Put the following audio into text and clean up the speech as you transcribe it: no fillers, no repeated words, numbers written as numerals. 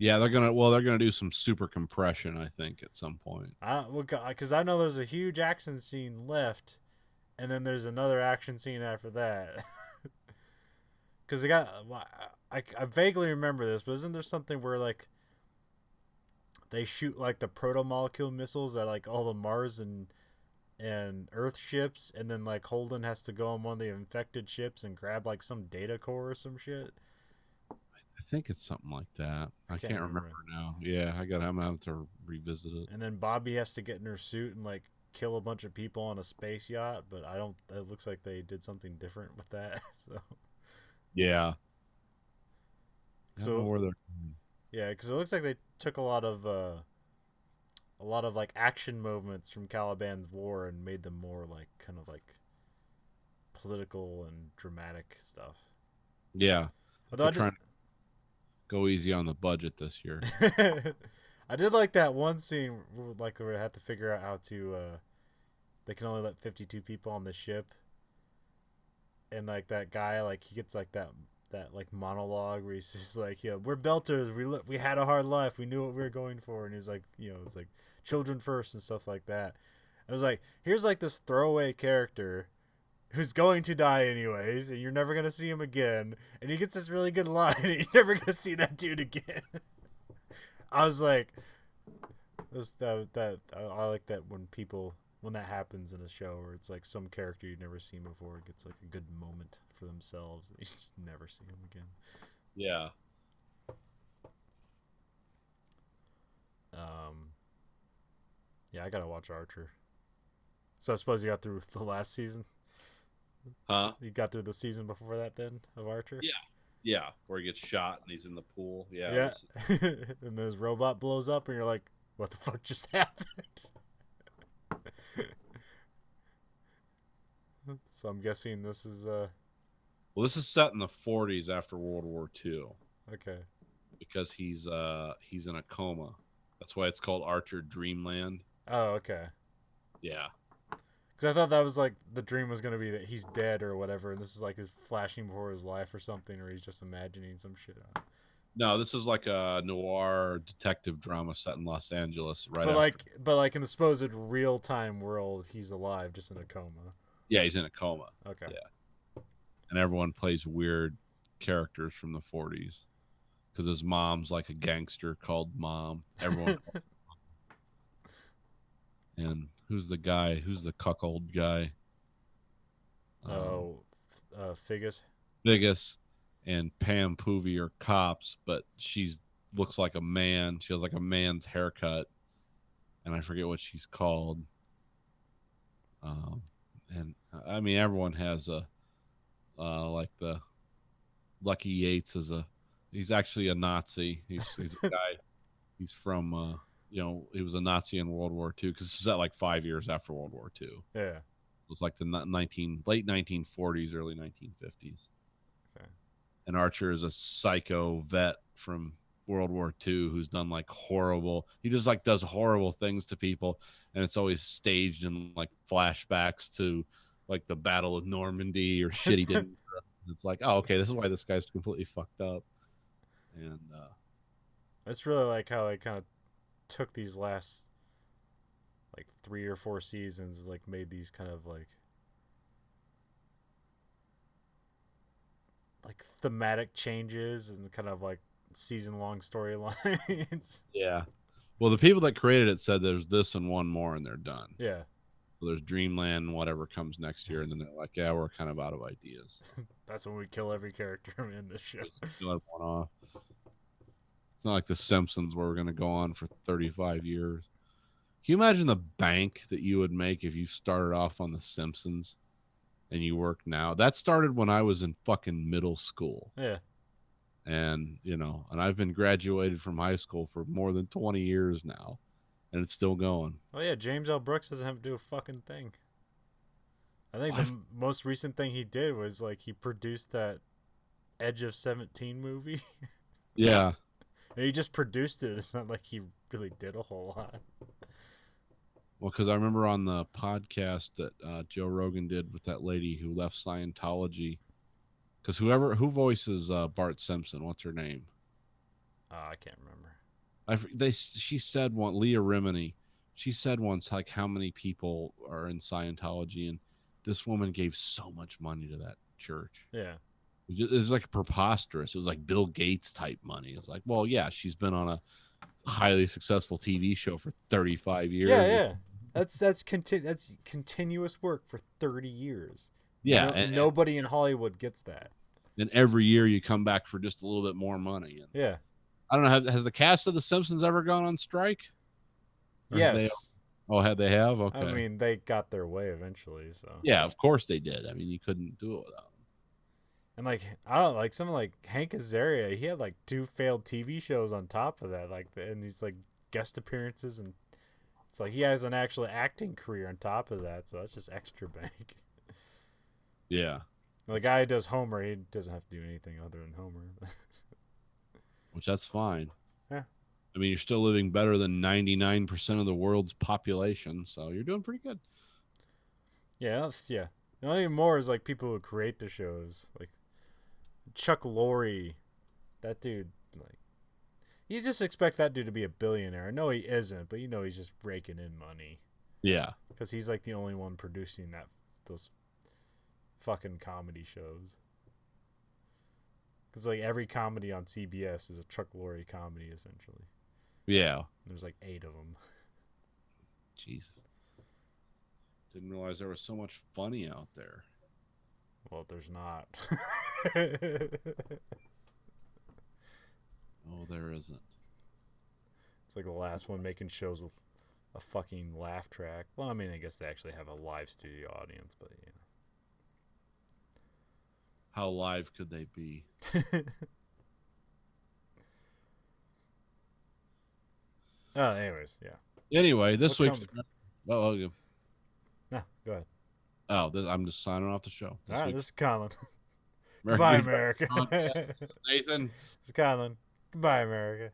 Yeah, they're gonna do some super compression, I think, at some point. Because I know there's a huge action scene left, and then there's another action scene after that. Because they got, I vaguely remember this, but isn't there something where like they shoot like the proto molecule missiles at like all the Mars and Earth ships, and then like Holden has to go on one of the infected ships and grab like some data core or some shit. I think it's something like that. I I can't can't remember remember. now. Yeah, I'm gonna have to revisit it. And then Bobby has to get in her suit and like kill a bunch of people on a space yacht, but I don't. It looks like they did something different with that. Yeah, I don't know So where they're. yeah, because it looks like they took a lot of like action movements from Caliban's war and made them more like kind of like political and dramatic stuff. Yeah, Although they're trying to go easy on the budget this year. I did like that one scene like where they had to figure out how to they can only let 52 people on the ship, and like that guy like he gets like that like monologue where he's just like, yeah, we're belters, we had a hard life, we knew what we were going for, and he's like, it's like children first and stuff like that. I was like, here's like this throwaway character who's going to die anyways, and you're never gonna see him again, and he gets this really good line, and you're never gonna see that dude again. I was like, I like that when that happens in a show where it's like some character you've never seen before gets like a good moment for themselves. You just never see them again. Yeah. Um, yeah, I gotta watch Archer. So I suppose you got through the last season. Huh? You got through the season before that then of Archer. Yeah. Yeah. Where he gets shot and he's in the pool. Yeah. Yeah, and then his robot blows up, and you're like, "What the fuck just happened?" So I'm guessing this is Well, this is set in the 40s after World War II okay. because he's in a coma. That's why it's called Archer Dreamland. Oh, okay. Yeah. Because I thought that was like the dream was gonna be that he's dead or whatever, and this is like his flashing before his life or something, or he's just imagining some shit. No, this is like a noir detective drama set in Los Angeles right But after. like in the supposed real time world, he's alive, just in a coma. Yeah, he's in a coma. Okay. Yeah. And everyone plays weird characters from the 40s because his mom's like a gangster called Mom. Everyone. And who's the guy? Who's the cuckold guy? Um, Oh, Figgis. Biggest and Pam Poovey are cops, but she's looks like a man. She has like a man's haircut, and I forget what she's called. Um, and I mean, everyone has a like the Lucky Yates is a he's actually a Nazi. He's a guy. He's from he was a Nazi in World War II because this is at like 5 years after World War II. It Yeah. was like the late 1940s, early 1950s. Okay. And Archer is a psycho vet from World War II who's done like horrible. He just like does horrible things to people, and it's always staged in like flashbacks to like the Battle of Normandy or shit he did. It's like, oh, okay, this is why this guy's completely fucked up. And It's really like how they kind of took these last like 3 or 4 seasons, like made these kind of like thematic changes and kind of like season long storylines. yeah, well, the people that created it said there's this and one more, and they're done. Yeah. So there's Dreamland and whatever comes next year, and then they're like, yeah, we're kind of out of ideas. That's when we kill every character in this show. Just kill everyone off. It's not like The Simpsons where we're going to go on for 35 years. Can you imagine the bank that you would make if you started off on The Simpsons and you work now? That started when I was in fucking middle school. Yeah. And, and I've been graduated from high school for more than 20 years now, and it's still going. Oh yeah, James L. Brooks doesn't have to do a fucking thing. I think What? the most recent thing he did was like he produced that Edge of 17 movie. Yeah. And he just produced it. It's not like he really did a whole lot. Well, because I remember on the podcast that Joe Rogan did with that lady who left Scientology, because who voices Bart Simpson? What's her name? I can't remember. She said one, Leah Remini. She said once like how many people are in Scientology, and this woman gave so much money to that church. Yeah. It was like preposterous. It was like Bill Gates type money. It's like, well, yeah, she's been on a highly successful TV show for 35 years. Yeah, yeah. That's continuous work for 30 years. Yeah, Nobody in Hollywood gets that. and every year you come back for just a little bit more money. And Yeah. I don't know. Has the cast of The Simpsons ever gone on strike? Or Yes. had they have? Okay. I mean, they got their way eventually, so. Yeah, of course they did. I mean, you couldn't do it without them. And like I don't like someone like Hank Azaria, he had like 2 failed TV shows on top of that, like and these like guest appearances, and it's like he has an actual acting career on top of that, so that's just extra bank. Yeah. The guy who does Homer, he doesn't have to do anything other than Homer. Which that's fine. Yeah. I mean, you're still living better than 99% of the world's population, so you're doing pretty good. Yeah. The only more is like people who create the shows, like Chuck Lorre, that dude. Like, you just expect that dude to be a billionaire. No, he isn't, but he's just raking in money. Yeah. Because he's like the only one producing those fucking comedy shows. Because like every comedy on CBS is a Chuck Lorre comedy, essentially. Yeah. There's like 8 of them. Jesus. Didn't realize there was so much funny out there. Well, there's not. Oh, there isn't. It's like the last one making shows with a fucking laugh track. Well, I mean, I guess they actually have a live studio audience, but yeah. How live could they be? Anyways, yeah. Anyway, this week's. No, go ahead. I'm just signing off the show. All right, this is Colin. America. Goodbye, America. Nathan. This is Colin. Goodbye, America.